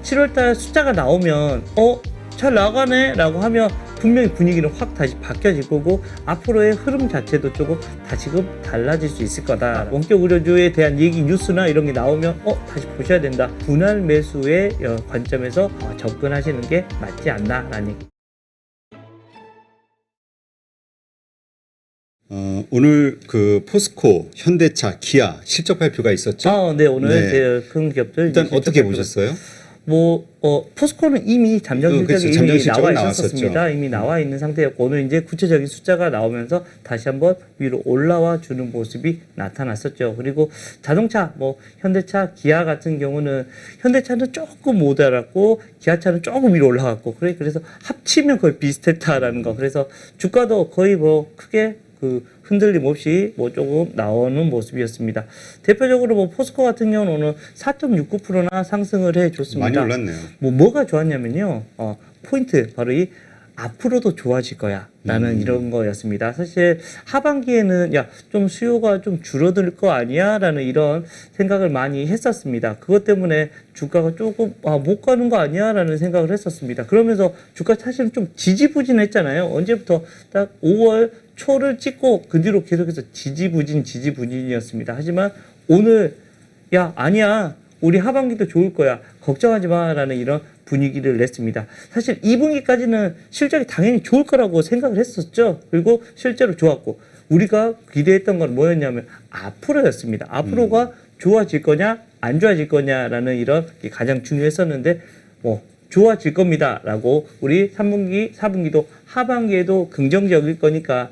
7월달 숫자가 나오면 잘 나가네 라고 하면 분명히 분위기는 확 다시 바뀌어질 거고 앞으로의 흐름 자체도 조금 다시금 달라질 수 있을 거다. 원격 의료주에 대한 얘기 뉴스나 이런 게 나오면 다시 보셔야 된다. 분할 매수의 관점에서 접근하시는 게 맞지 않나 라는 얘기. 오늘 그 포스코, 현대차, 기아 실적 발표가 있었죠? 네, 오늘 네. 큰 기업들 일단 어떻게 보셨어요? 포스코는 이미 잠정 실적이 그렇죠. 잠정 이미 실적은 나와 있었습니다. 이미 나와 있는 상태였고 오늘 이제 구체적인 숫자가 나오면서 다시 한번 위로 올라와 주는 모습이 나타났었죠. 그리고 자동차 현대차, 기아 같은 경우는 현대차는 조금 못 알았고 기아차는 조금 위로 올라갔고 그래서 합치면 거의 비슷했다라는 거. 그래서 주가도 거의 크게 흔들림 없이 조금 나오는 모습이었습니다. 대표적으로 포스코 같은 경우는 오늘 4.69%나 상승을 해줬습니다. 많이 올랐네요. 뭐가 좋았냐면요. 포인트 바로 이 앞으로도 좋아질 거야 라는 이런 거였습니다. 사실 하반기에는 좀 수요가 좀 줄어들 거 아니야 라는 이런 생각을 많이 했었습니다. 그것 때문에 주가가 조금 못 가는 거 아니야 라는 생각을 했었습니다. 그러면서 주가 사실은 좀 지지부진했잖아요. 언제부터 딱 5월 초를 찍고 그 뒤로 계속해서 지지부진이었습니다. 하지만 오늘 아니야 우리 하반기도 좋을 거야 걱정하지 마라는 이런 분위기를 냈습니다. 사실 2분기까지는 실적이 당연히 좋을 거라고 생각을 했었죠. 그리고 실제로 좋았고 우리가 기대했던 건 뭐였냐면 앞으로였습니다. 앞으로가 좋아질 거냐 안 좋아질 거냐라는 이런 게 가장 중요했었는데 좋아질 겁니다 라고 우리 3분기 4분기도 하반기에도 긍정적일 거니까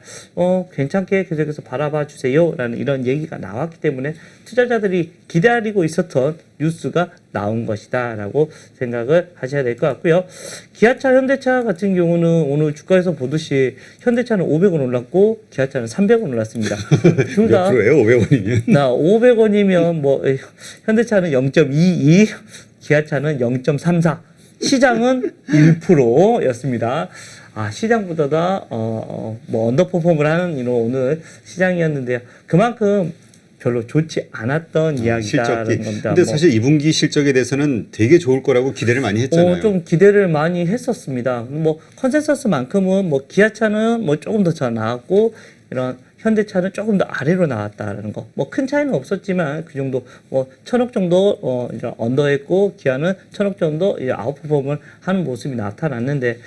괜찮게 계속해서 바라봐 주세요 라는 이런 얘기가 나왔기 때문에 투자자들이 기다리고 있었던 뉴스가 나온 것이다 라고 생각을 하셔야 될 것 같고요. 기아차, 현대차 같은 경우는 오늘 주가에서 보듯이 현대차는 500원 올랐고 기아차는 300원 올랐습니다. 둘 다 몇 프로예요? 500원이면? 500원이면 현대차는 0.22, 기아차는 0.34. 시장은 1%였습니다. 시장보다 언더퍼폼을 하는 이런 오늘 시장이었는데요. 그만큼 별로 좋지 않았던 이야기다라는 겁니다. 근데 사실 2분기 실적에 대해서는 되게 좋을 거라고 기대를 많이 했잖아요. 좀 기대를 많이 했었습니다. 컨센서스만큼은 기아차는 조금 더 잘 나왔고 이런 현대차는 조금 더 아래로 나왔다라는 거. 큰 차이는 없었지만 그 정도 1,000억 정도 이제 언더했고 기아는 1,000억 정도 이제 아웃퍼폼을 하는 모습이 나타났는데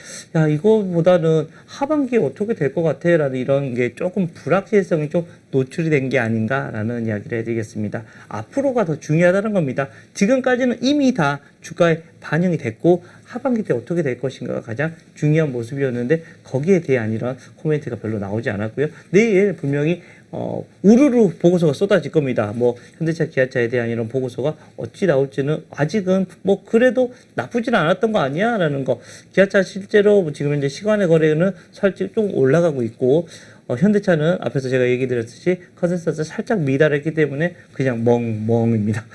이거보다는 하반기에 어떻게 될 것 같아라는 이런 게 조금 불확실성이 좀 노출이 된 게 아닌가라는 이야기를 해드리겠습니다. 앞으로가 더 중요하다는 겁니다. 지금까지는 이미 다 주가에 반영이 됐고 하반기 때 어떻게 될 것인가가 가장 중요한 모습이었는데 거기에 대한 이런 코멘트가 별로 나오지 않았고요. 내일 분명히 우르르 보고서가 쏟아질 겁니다. 현대차, 기아차에 대한 이런 보고서가 어찌 나올지는 아직은 그래도 나쁘진 않았던 거 아니야? 라는 거. 기아차 실제로 지금 현재 시간의 거래는 살짝 좀 올라가고 있고, 현대차는 앞에서 제가 얘기 드렸듯이 컨센서스 살짝 미달했기 때문에 그냥 멍멍입니다.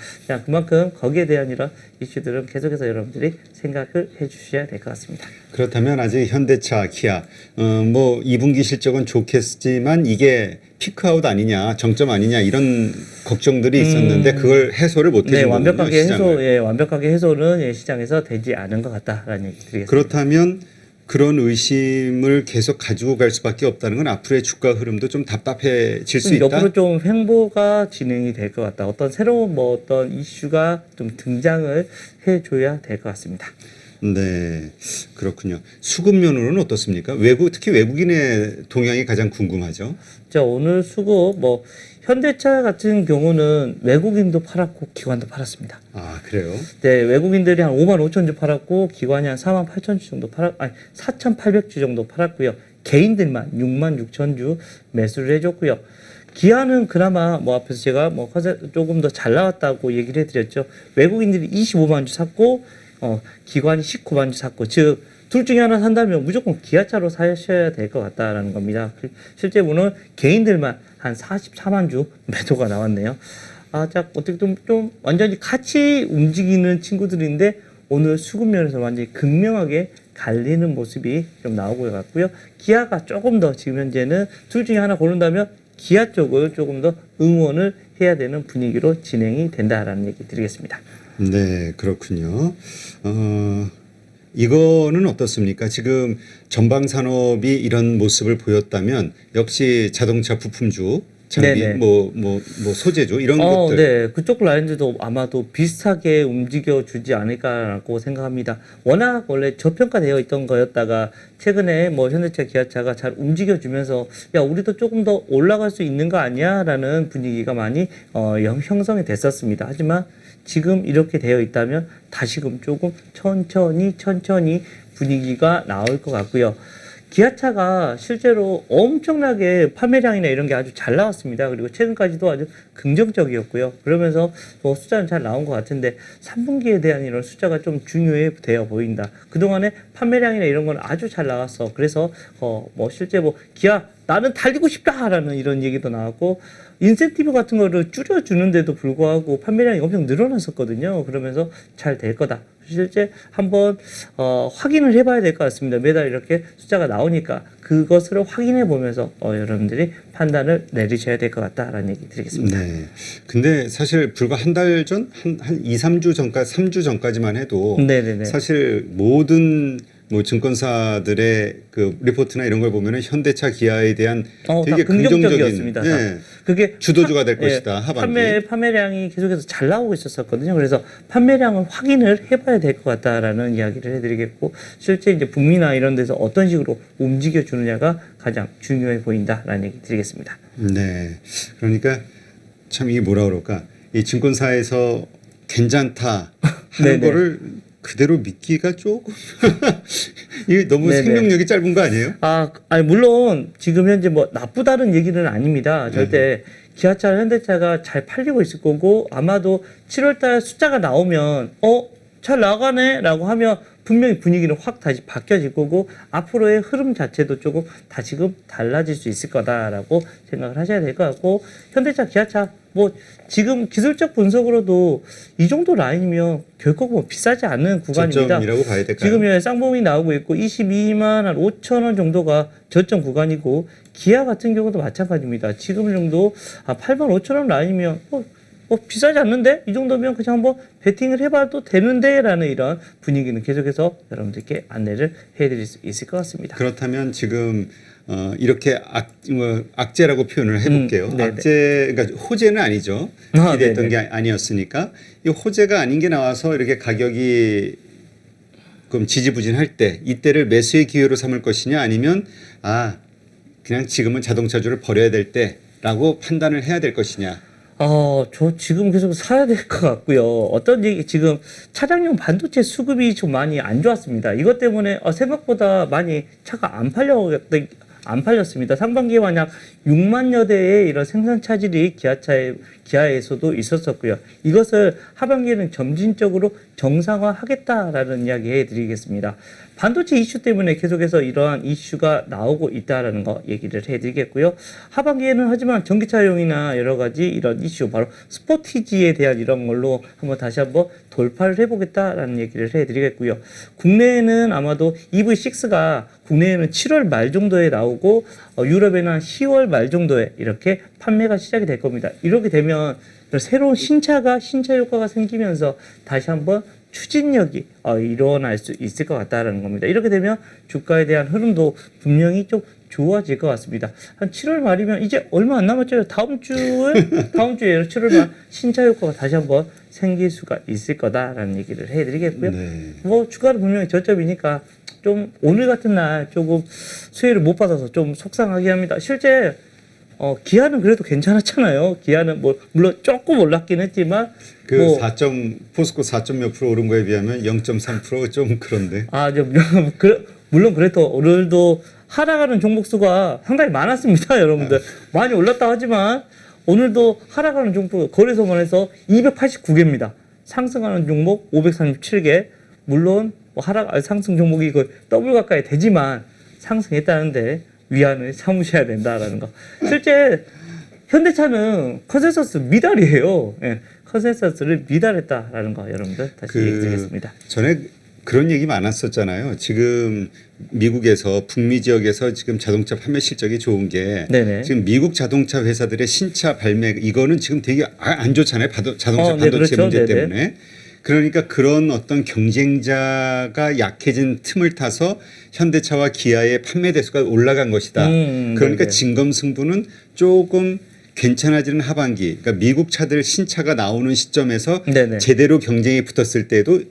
그만큼 거기에 대한 이런 이슈들은 계속해서 여러분들이 생각을 해 주셔야 될 것 같습니다. 그렇다면 아직 현대차, 기아 2분기 실적은 좋겠지만 이게 피크아웃 아니냐, 정점 아니냐 이런 걱정들이 있었는데 그걸 해소를 못 해준 거군요. 완벽하게 해소는 시장에서 되지 않은 것 같다라는 얘기 드리겠습니다. 그렇다면 그런 의심을 계속 가지고 갈 수밖에 없다는 건 앞으로의 주가 흐름도 좀 답답해질 수 있다. 옆으로 좀 횡보가 진행이 될 것 같다. 어떤 새로운 어떤 이슈가 좀 등장을 해줘야 될 것 같습니다. 네, 그렇군요. 수급 면으로는 어떻습니까? 특히 외국인의 동향이 가장 궁금하죠. 자, 오늘 수급 현대차 같은 경우는 외국인도 팔았고 기관도 팔았습니다. 그래요? 네, 외국인들이 한 5만 5천 주 팔았고 기관이 한 4만 8천 주 정도 4,800주 정도 팔았고요. 개인들만 6만 6천 주 매수를 해줬고요. 기아는 그나마 앞에서 제가 조금 더 잘 나왔다고 얘기를 해드렸죠. 외국인들이 25만 주 샀고 기관이 19만 주 샀고 즉 둘 중에 하나 산다면 무조건 기아차로 사셔야 될 것 같다라는 겁니다. 실제 오늘 개인들만 한 44만 주 매도가 나왔네요. 어떻게 좀 완전히 같이 움직이는 친구들인데 오늘 수급 면에서 완전히 극명하게 갈리는 모습이 좀 나오고 같고요. 기아가 조금 더 지금 현재는 둘 중에 하나 고른다면 기아 쪽을 조금 더 응원을 해야 되는 분위기로 진행이 된다라는 얘기 드리겠습니다. 네, 그렇군요. 이거는 어떻습니까? 지금 전방 산업이 이런 모습을 보였다면 역시 자동차 부품주, 장비, 네네. 뭐 소재주 이런 것들. 네. 그쪽 라인들도 아마도 비슷하게 움직여 주지 않을까라고 생각합니다. 워낙 원래 저평가되어 있던 거였다가 최근에 뭐 현대차, 기아차가 잘 움직여 주면서 야, 우리도 조금 더 올라갈 수 있는 거 아니야라는 분위기가 많이 형성이 됐었습니다. 하지만 지금 이렇게 되어 있다면 다시금 조금 천천히 분위기가 나올 것 같고요. 기아차가 실제로 엄청나게 판매량이나 이런 게 아주 잘 나왔습니다. 그리고 최근까지도 아주 긍정적이었고요. 그러면서 뭐 숫자는 잘 나온 것 같은데 3분기에 대한 이런 숫자가 좀 중요해 되어 보인다. 그동안에 판매량이나 이런 건 아주 잘 나왔어. 그래서 뭐 실제 뭐 기아 나는 달리고 싶다라는 이런 얘기도 나왔고 인센티브 같은 거를 줄여주는데도 불구하고 판매량이 엄청 늘어났었거든요. 그러면서 잘 될 거다. 실제 한번 확인을 해봐야 될 것 같습니다. 매달 이렇게 숫자가 나오니까 그것을 확인해 보면서 여러분들이 판단을 내리셔야 될 것 같다라는 얘기 드리겠습니다. 네. 근데 사실 불과 한 달 전, 한 2, 3주 전까지, 3주 전까지만 해도 네네네. 사실 모든 뭐 증권사들의 그 리포트나 이런 걸 보면은 현대차, 기아에 대한 되게 다 긍정적이었습니다. 네, 그게 주도주가 될 것이다. 하반기. 판매량이 계속해서 잘 나오고 있었거든요. 그래서 판매량을 확인을 해봐야 될 것 같다라는 이야기를 해드리겠고 실제 이제 북미나 이런 데서 어떤 식으로 움직여 주느냐가 가장 중요해 보인다라는 얘기 드리겠습니다. 네. 그러니까 참 이게 뭐라 그럴까? 이 증권사에서 괜찮다 하는 네네. 거를 그대로 믿기가 조금 이게 너무 네네. 생명력이 짧은 거 아니에요? 아니 물론 지금 현재 뭐 나쁘다는 얘기는 아닙니다. 절대 기아차, 현대차가 잘 팔리고 있을 거고 아마도 7월달 숫자가 나오면 잘 나가네라고 하면 분명히 분위기는 확 다시 바뀌어질 거고 앞으로의 흐름 자체도 조금 다시금 달라질 수 있을 거다라고 생각을 하셔야 될 것 같고 현대차, 기아차 뭐 지금 기술적 분석으로도 이 정도 라인이면 결코 뭐 비싸지 않은 구간입니다. 저점이라고 봐야 될까요? 지금 쌍봉이 나오고 있고 22만 한 5천 원 정도가 저점 구간이고 기아 같은 경우도 마찬가지입니다. 지금 정도 8만 5천 원 라인이면 뭐 비싸지 않는데 이 정도면 그냥 한번 베팅을 해봐도 되는데라는 이런 분위기는 계속해서 여러분들께 안내를 해드릴 수 있을 것 같습니다. 그렇다면 지금 이렇게 악재라고 표현을 해볼게요. 네네. 악재, 그러니까 호재는 아니죠. 기대했던 게 아니었으니까 이 호재가 아닌 게 나와서 이렇게 가격이 그럼 지지부진할 때 이때를 매수의 기회로 삼을 것이냐 아니면 그냥 지금은 자동차주를 버려야 될 때라고 판단을 해야 될 것이냐. 저 지금 계속 사야 될 것 같고요. 어떤 얘기, 지금 차량용 반도체 수급이 좀 많이 안 좋았습니다. 이것 때문에 생각보다 많이 차가 안 팔렸습니다. 상반기에 만약 6만여 대의 이런 생산 차질이 기아에서도 있었었고요. 이것을 하반기에는 점진적으로 정상화하겠다라는 이야기 해드리겠습니다. 반도체 이슈 때문에 계속해서 이러한 이슈가 나오고 있다라는 거 얘기를 해드리겠고요. 하반기에는 하지만 전기차용이나 여러 가지 이런 이슈, 바로 스포티지에 대한 이런 걸로 다시 한번 돌파를 해보겠다라는 얘기를 해드리겠고요. 국내에는 아마도 EV6가 국내에는 7월 말 정도에 나오고 유럽에는 한 10월 말 정도에 이렇게 판매가 시작이 될 겁니다. 이렇게 되면 새로운 신차 효과가 생기면서 다시 한번 추진력이 일어날 수 있을 것 같다라는 겁니다. 이렇게 되면 주가에 대한 흐름도 분명히 좀 좋아질 것 같습니다. 한 7월 말이면 이제 얼마 안 남았죠. 다음 주에 7월 말 신차 효과가 다시 한번 생길 수가 있을 거다라는 얘기를 해드리겠고요. 네. 뭐 주가는 분명히 저점이니까 좀 오늘 같은 날 조금 수혜를 못 받아서 좀 속상하게 합니다. 실제 기아는 그래도 괜찮았잖아요. 기아는 뭐 물론 조금 올랐긴 했지만 포스코 4점 몇 프로 오른 거에 비하면 0.3%좀 그런데. 물론 그래도 오늘도 하락하는 종목 수가 상당히 많았습니다, 여러분들. 많이 올랐다 하지만 오늘도 하락하는 종목 거래소만 해서 289개입니다. 상승하는 종목 537개. 물론 상승 종목이 거의 더블 가까이 되지만 상승했다는데 위안을 삼으셔야 된다라는 거. 실제 현대차는 컨센서스 미달이에요. 컨센서스를 미달했다라는 거 여러분들 다시 얘기드리겠습니다. 전에 그런 얘기 많았었잖아요. 지금 미국에서 북미 지역에서 지금 자동차 판매 실적이 좋은 게 네네. 지금 미국 자동차 회사들의 신차 발매 이거는 지금 되게 안 좋잖아요. 자동차 반도체 그렇죠. 문제 네네. 때문에. 그러니까 그런 어떤 경쟁자가 약해진 틈을 타서 현대차와 기아의 판매 대수가 올라간 것이다. 그러니까 네네. 진검승부는 조금 괜찮아지는 하반기, 그러니까 미국 차들 신차가 나오는 시점에서 네네. 제대로 경쟁이 붙었을 때도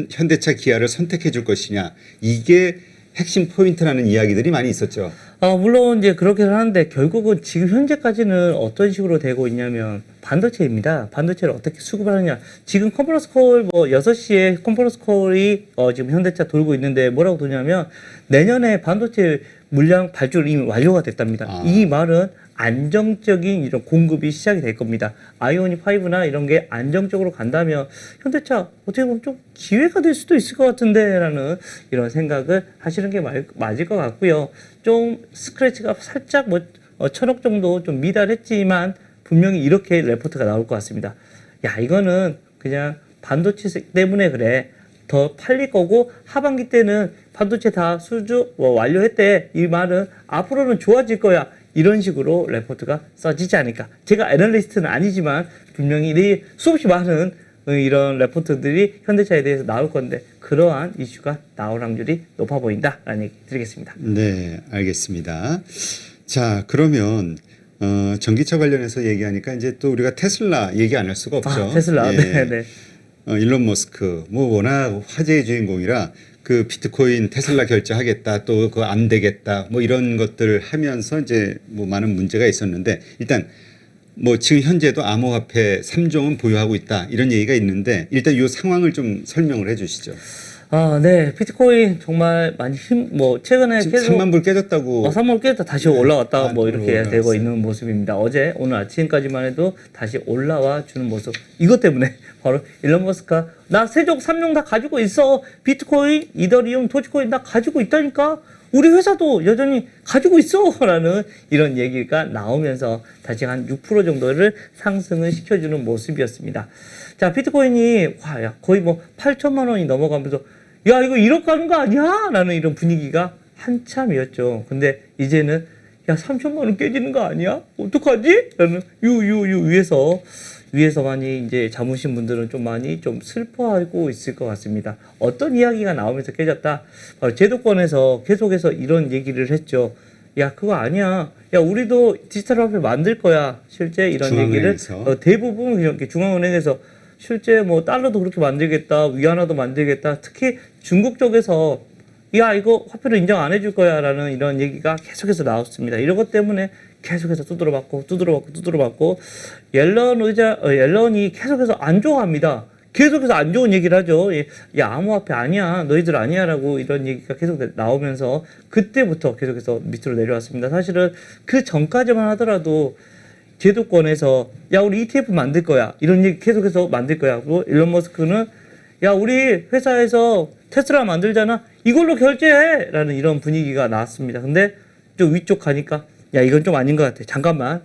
현대차 기아를 선택해 줄 것이냐. 이게 핵심 포인트라는 이야기들이 많이 있었죠. 물론 이제 그렇게 하는데 결국은 지금 현재까지는 어떤 식으로 되고 있냐면 반도체입니다. 반도체를 어떻게 수급하느냐. 지금 컨퍼런스 콜 6시에 컨퍼런스 콜이 지금 현대차 돌고 있는데 뭐라고 도냐면 내년에 반도체 물량 발주를 이미 완료가 됐답니다. 이 말은 안정적인 이런 공급이 시작이 될 겁니다. 아이오닉 5나 이런 게 안정적으로 간다면 현대차 어떻게 보면 좀 기회가 될 수도 있을 것 같은데 라는 이런 생각을 하시는 게 맞을 것 같고요. 좀 스크래치가 살짝 1,000억 정도 좀 미달했지만 분명히 이렇게 레포트가 나올 것 같습니다. 야, 이거는 그냥 반도체 때문에 그래. 더 팔릴 거고 하반기 때는 반도체 다 수주 완료했대. 이 말은 앞으로는 좋아질 거야. 이런 식으로 레포트가 써지지 않을까. 제가 애널리스트는 아니지만 분명히 수없이 많은 이런 레포트들이 현대차에 대해서 나올 건데 그러한 이슈가 나올 확률이 높아 보인다라는 얘기 드리겠습니다. 네, 알겠습니다. 자, 그러면 전기차 관련해서 얘기하니까 이제 또 우리가 테슬라 얘기 안 할 수가 없죠. 테슬라. 예. 네. 일론 머스크 워낙 화제의 주인공이라 그 비트코인 테슬라 결제하겠다 또 그거 안 되겠다 이런 것들을 하면서 이제 많은 문제가 있었는데 일단 지금 현재도 암호화폐 3종은 보유하고 있다 이런 얘기가 있는데 일단 이 상황을 좀 설명을 해 주시죠. 네. 비트코인 정말 많이 최근에 계속 3만 불 깨졌다고. 3만 불 깨졌다 다시 올라왔다 이렇게 올라왔어요. 되고 있는 모습입니다. 오늘 아침까지만 해도 다시 올라와 주는 모습. 이것 때문에 바로 일론 머스크가 나 세종 3종 다 가지고 있어. 비트코인, 이더리움, 도지코인 다 가지고 있다니까. 우리 회사도 여전히 가지고 있어 라는 이런 얘기가 나오면서 다시 한 6% 정도를 상승을 시켜주는 모습이었습니다. 자, 비트코인이 거의 8천만 원이 넘어가면서 야, 이거 1억 가는 거 아니야? 라는 이런 분위기가 한참이었죠. 근데 이제는 야, 3천만 원 깨지는 거 아니야? 어떡하지? 라는 위에서 많이 이제 잡으신 분들은 좀 많이 좀 슬퍼하고 있을 것 같습니다. 어떤 이야기가 나오면서 깨졌다? 바로 제도권에서 계속해서 이런 얘기를 했죠. 야, 그거 아니야. 야, 우리도 디지털 화폐 만들 거야. 실제 이런 중앙은행에서. 얘기를 대부분 이렇게 중앙은행에서 실제 달러도 그렇게 만들겠다, 위안화도 만들겠다. 특히 중국 쪽에서 야, 이거 화폐로 인정 안 해줄 거야 라는 이런 얘기가 계속해서 나왔습니다. 이런 것 때문에 계속해서 두드려받고 옐런이 계속해서 안 좋아합니다. 계속해서 안 좋은 얘기를 하죠. 야, 암호화폐 아니야. 너희들 아니야. 라고 이런 얘기가 계속 나오면서 그때부터 계속해서 밑으로 내려왔습니다. 사실은 그 전까지만 하더라도 제도권에서 야, 우리 ETF 만들 거야. 이런 얘기 계속해서 만들 거야. 그리고 일론 머스크는 야, 우리 회사에서 테슬라 만들잖아. 이걸로 결제해. 라는 이런 분위기가 나왔습니다. 근데 좀 위쪽 가니까 야, 이건 좀 아닌 것 같아. 잠깐만.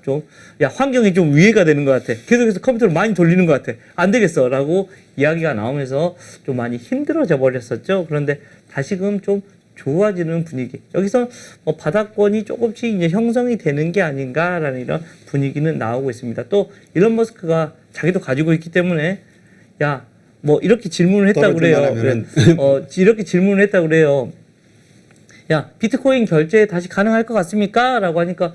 환경이 좀 위해가 되는 것 같아. 계속해서 컴퓨터를 많이 돌리는 것 같아. 안 되겠어. 라고 이야기가 나오면서 좀 많이 힘들어져 버렸었죠. 그런데 다시금 좀 좋아지는 분위기. 여기서 바닥권이 조금씩 이제 형성이 되는 게 아닌가라는 이런 분위기는 나오고 있습니다. 또 일론 머스크가 자기도 가지고 있기 때문에 야, 이렇게 질문을 했다고 그래요. 이렇게 질문을 했다고 그래요. 야, 비트코인 결제 다시 가능할 것 같습니까? 라고 하니까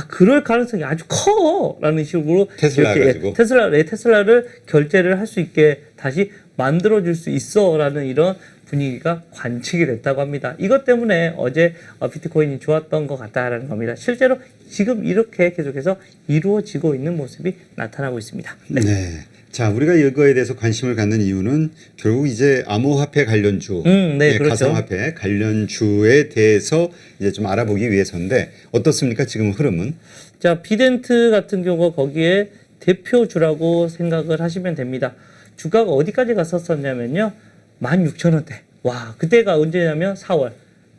그럴 가능성이 아주 커! 라는 식으로 테슬라를 결제를 할 수 있게 다시 만들어줄 수 있어! 라는 이런 분위기가 관측이 됐다고 합니다. 이것 때문에 어제 비트코인이 좋았던 것 같다라는 겁니다. 실제로 지금 이렇게 계속해서 이루어지고 있는 모습이 나타나고 있습니다. 네. 자, 우리가 이거에 대해서 관심을 갖는 이유는 결국 이제 암호화폐 관련주, 그렇죠. 가상화폐 관련주에 대해서 이제 좀 알아보기 위해서인데 어떻습니까? 지금 흐름은? 자, 비덴트 같은 경우가 거기에 대표주라고 생각을 하시면 됩니다. 주가가 어디까지 갔었냐면요. 16,000원대. 와, 그때가 언제냐면 4월.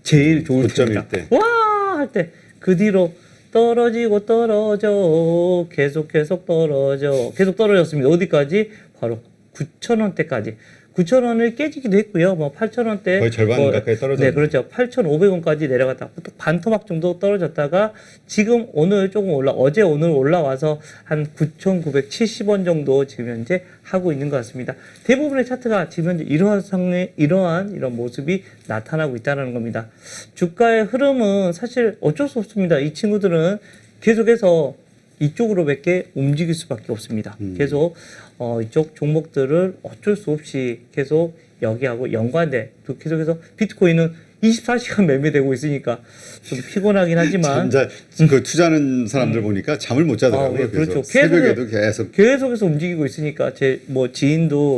제일 좋을 때입니다. 9.1대. 와! 할 때. 그 뒤로 떨어지고 떨어져. 계속 떨어져. 계속 떨어졌습니다. 어디까지? 바로 9,000원대까지. 9,000원을 깨지기도 했고요. 뭐 8,000원대 거의 절반 가까이 떨어졌네요. 네, 그렇죠. 8,500원까지 내려갔다 또 반토막 정도 떨어졌다가 지금 오늘 조금 어제 오늘 올라와서 한 9,970원 정도 지금 현재 하고 있는 것 같습니다. 대부분의 차트가 지금 현재 이러한 이런 모습이 나타나고 있다는 겁니다. 주가의 흐름은 사실 어쩔 수 없습니다. 이 친구들은 계속해서 이쪽으로밖에 움직일 수밖에 없습니다. 계속 이쪽 종목들을 어쩔 수 없이 계속 여기하고 연관돼 또 계속해서 비트코인은 24시간 매매되고 있으니까 좀 피곤하긴 하지만 그 투자하는 사람들 보니까 잠을 못 자더라고요. 예, 그렇죠. 새벽에도 계속해서 움직이고 있으니까 제 뭐 지인도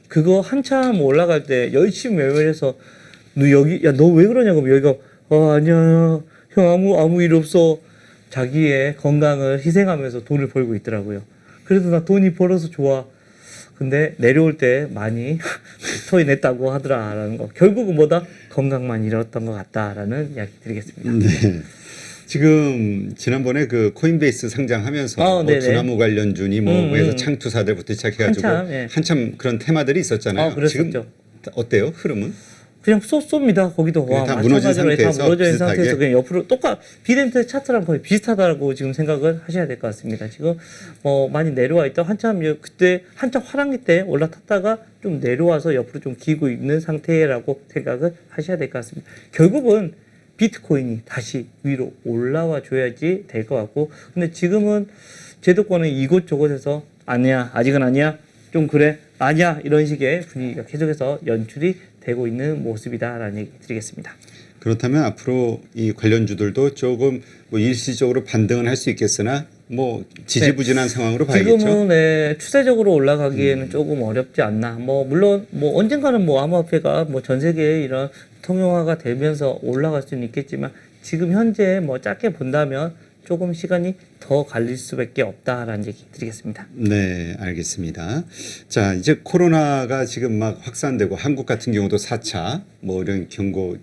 그거 한참 올라갈 때 열심히 매매를 해서 너 여기 야 너 왜 그러냐고 여기가 아니야 형 아무 일 없어. 자기의 건강을 희생하면서 돈을 벌고 있더라고요. 그래서 나 돈이 벌어서 좋아. 근데 내려올 때 많이 토해냈다고 하더라라는 거. 결국은 뭐다? 건강만 잃었던 것 같다라는 이야기 드리겠습니다. 네. 지금 지난번에 그 코인베이스 상장하면서 뭐 두나무 관련주니 그래서 창투사들부터 시작해가지고 한참 그런 테마들이 있었잖아요. 지금 어때요? 흐름은? 그냥 쏩니다. 거기도 와 다 무너진 상태에서 무너진 상태에서 그냥 옆으로 비덴트 차트랑 거의 비슷하다고 지금 생각을 하셔야 될 것 같습니다. 지금 많이 내려와 있다. 그때 한참 화랑기 때 올라탔다가 좀 내려와서 옆으로 좀 기고 있는 상태라고 생각을 하셔야 될 것 같습니다. 결국은 비트코인이 다시 위로 올라와 줘야지 될 것 같고, 근데 지금은 제도권은 이곳저곳에서 아니야, 아직은 아니야, 좀 그래, 아니야 이런 식의 분위기가 계속해서 연출이 되고 있는 모습이다라는 얘기 드리겠습니다. 그렇다면 앞으로 이 관련주들도 조금 뭐 일시적으로 반등은 할 수 있겠으나 뭐 지지부진한 상황으로 봐야겠죠. 지금은 추세적으로 올라가기에는 조금 어렵지 않나. 물론 언젠가는 암호화폐가 전 세계에 이런 통용화가 되면서 올라갈 수는 있겠지만 지금 현재 짧게 본다면 조금 시간이 더 갈릴 수밖에 없다라는 얘기 드리겠습니다. 네, 알겠습니다. 자, 이제 코로나가 지금 막 확산되고 한국 같은 경우도 4차 이런 경고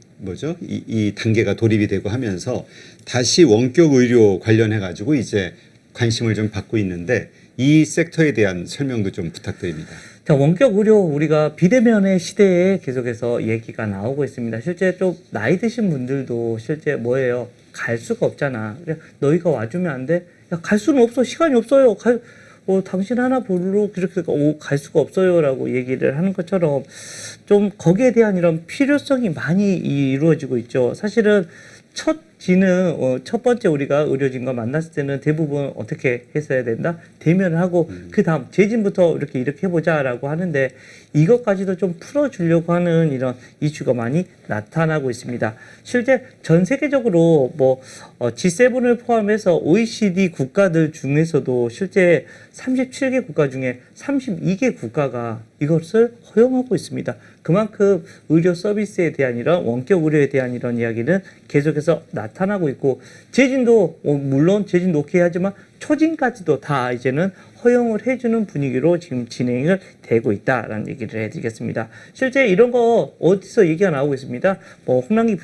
이 단계가 돌입이 되고 하면서 다시 원격 의료 관련해 가지고 이제 관심을 좀 받고 있는데 이 섹터에 대한 설명도 좀 부탁드립니다. 자, 원격 의료 우리가 비대면의 시대에 계속해서 얘기가 나오고 있습니다. 실제 좀 나이 드신 분들도 실제 갈 수가 없잖아. 그래, 너희가 와주면 안 돼? 야, 갈 수는 없어. 시간이 없어요. 당신 하나 보러 그렇게 갈 수가 없어요라고 얘기를 하는 것처럼 좀 거기에 대한 이런 필요성이 많이 이루어지고 있죠. 사실은 첫 번째 우리가 의료진과 만났을 때는 대부분 어떻게 했어야 된다? 대면을 하고 그 다음 재진부터 이렇게 해보자라고 하는데 이것까지도 좀 풀어주려고 하는 이런 이슈가 많이 나타나고 있습니다. 실제 전 세계적으로 G7을 포함해서 OECD 국가들 중에서도 실제 37개 국가 중에 32개 국가가 이것을 허용하고 있습니다. 그만큼 의료 서비스에 대한 이런 원격 의료에 대한 이런 이야기는 계속해서 나타나고 있고 재진도 물론 재진도 오케이 하지만 초진까지도 다 이제는 허용을 해주는 분위기로 지금 진행을 되고 있다라는 얘기를 해드리겠습니다. 실제 이런 거 어디서 얘기가 나오고 있습니다. 홍남기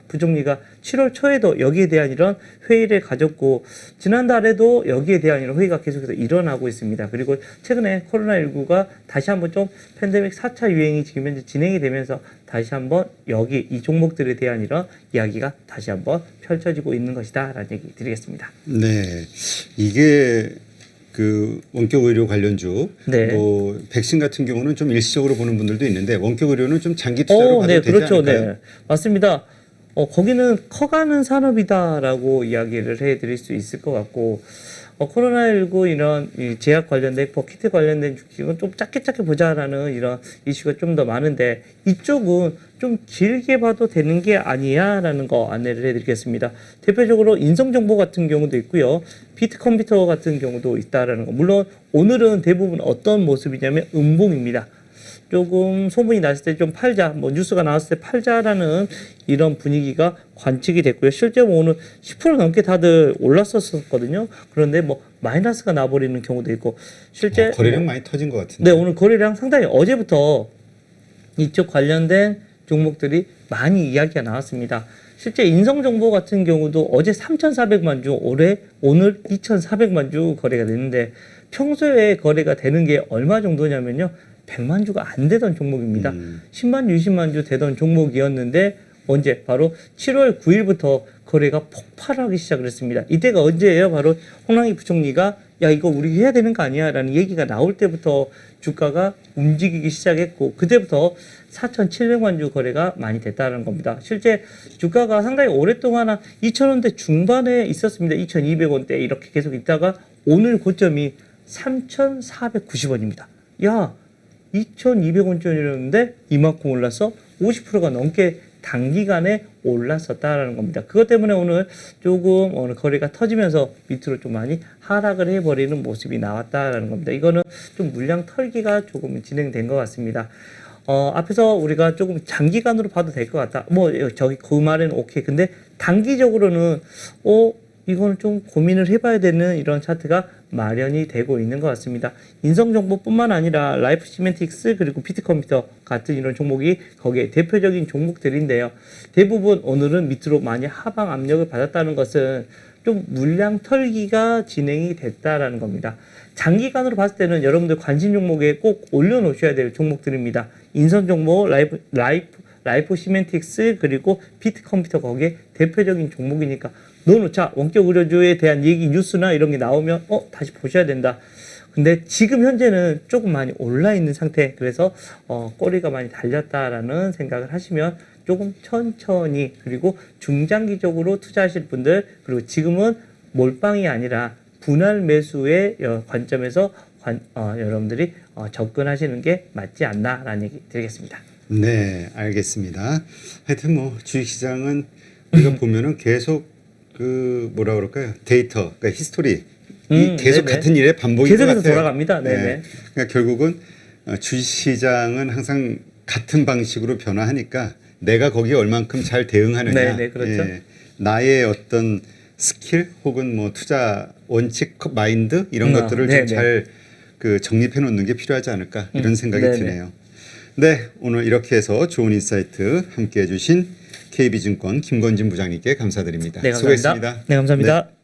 부총리가 7월 초에도 여기에 대한 이런 회의를 가졌고 지난달에도 여기에 대한 이런 회의가 계속해서 일어나고 있습니다. 그리고 최근에 코로나19가 다시 한번 좀 팬데믹 4차 유행이 지금 현재 진행이 되면서 다시 한번 이 종목들에 대한 이런 이야기가 다시 한번 펼쳐지고 있는 것이다 라는 얘기 드리겠습니다. 네, 이게 그 원격 의료 관련주, 백신 같은 경우는 좀 일시적으로 보는 분들도 있는데 원격 의료는 좀 장기 투자로 봐도 되지 않을까요? 네, 맞습니다. 거기는 커가는 산업이다라고 이야기를 해드릴 수 있을 것 같고 코로나19 이런 제약 관련된 키트 관련된 주식은 좀 작게 보자라는 이런 이슈가 좀 더 많은데 이쪽은 좀 길게 봐도 되는 게 아니야라는 거 안내를 해드리겠습니다. 대표적으로 인성정보 같은 경우도 있고요. 비트컴퓨터 같은 경우도 있다라는 거. 물론 오늘은 대부분 어떤 모습이냐면 음봉입니다. 조금 소문이 났을 때 좀 팔자, 뉴스가 나왔을 때 팔자라는 이런 분위기가 관측이 됐고요. 실제 오늘 10% 넘게 다들 올랐었거든요. 그런데 마이너스가 나버리는 경우도 있고, 실제 거래량 많이 터진 것 같은데. 네, 오늘 거래량 상당히 어제부터 이쪽 관련된 종목들이 많이 이야기가 나왔습니다. 실제 인성정보 같은 경우도 어제 3,400만 주, 오늘 2,400만 주 거래가 됐는데 평소에 거래가 되는 게 얼마 정도냐면요. 100만 주가 안 되던 종목입니다. 10만 주, 20만 주 되던 종목이었는데 언제? 바로 7월 9일부터 거래가 폭발하기 시작을 했습니다. 이때가 언제예요? 바로 홍남기 부총리가 야 이거 우리 해야 되는 거 아니야? 라는 얘기가 나올 때부터 주가가 움직이기 시작했고 그때부터 4,700만 주 거래가 많이 됐다는 겁니다. 실제 주가가 상당히 오랫동안 한 2,000원대 중반에 있었습니다. 2,200원대 이렇게 계속 있다가 오늘 고점이 3,490원입니다. 야 2,200원짜리였는데 이만큼 올라서 50%가 넘게 단기간에 올랐었다라는 겁니다. 그것 때문에 오늘 조금 오늘 거래가 터지면서 밑으로 좀 많이 하락을 해버리는 모습이 나왔다라는 겁니다. 이거는 좀 물량 털기가 조금 진행된 것 같습니다. 앞에서 우리가 조금 장기간으로 봐도 될 것 같다. 저기 그 말은 오케이. 근데 단기적으로는 이거는 좀 고민을 해봐야 되는 이런 차트가 마련이 되고 있는 것 같습니다. 인성정보뿐만 아니라 라이프 시멘틱스 그리고 피트컴퓨터 같은 이런 종목이 거기에 대표적인 종목들인데요. 대부분 오늘은 밑으로 많이 하방 압력을 받았다는 것은 좀 물량 털기가 진행이 됐다라는 겁니다. 장기간으로 봤을 때는 여러분들 관심 종목에 꼭 올려놓으셔야 될 종목들입니다. 인성정보, 라이프 시멘틱스 그리고 피트컴퓨터 거기에 대표적인 종목이니까 넣어놓자. 원격 의료주에 대한 얘기 뉴스나 이런 게 나오면 다시 보셔야 된다. 근데 지금 현재는 조금 많이 올라 있는 상태. 그래서 꼬리가 많이 달렸다라는 생각을 하시면 조금 천천히 그리고 중장기적으로 투자하실 분들 그리고 지금은 몰빵이 아니라 분할 매수의 관점에서 여러분들이 접근하시는 게 맞지 않나라는 얘기 드리겠습니다. 네, 알겠습니다. 하여튼 뭐 주식시장은 우리가 보면은 계속 뭐라 그럴까요? 데이터, 그러니까 히스토리 계속 네네. 같은 일의 반복인 것 같아요. 계속해서 돌아갑니다. 네네. 네. 그러니까 결국은 주식시장은 항상 같은 방식으로 변화하니까 내가 거기에 얼만큼 잘 대응하느냐. 네네, 그렇죠. 나의 어떤 스킬 혹은 뭐 투자 원칙 마인드 이런 것들을 좀 잘 정립해 놓는 게 필요하지 않을까 이런 생각이 네네. 드네요. 네, 오늘 이렇게 해서 좋은 인사이트 함께 해주신 KB증권 김건진 부장님께 감사드립니다. 네, 감사합니다. 수고했습니다. 네, 감사합니다. 네.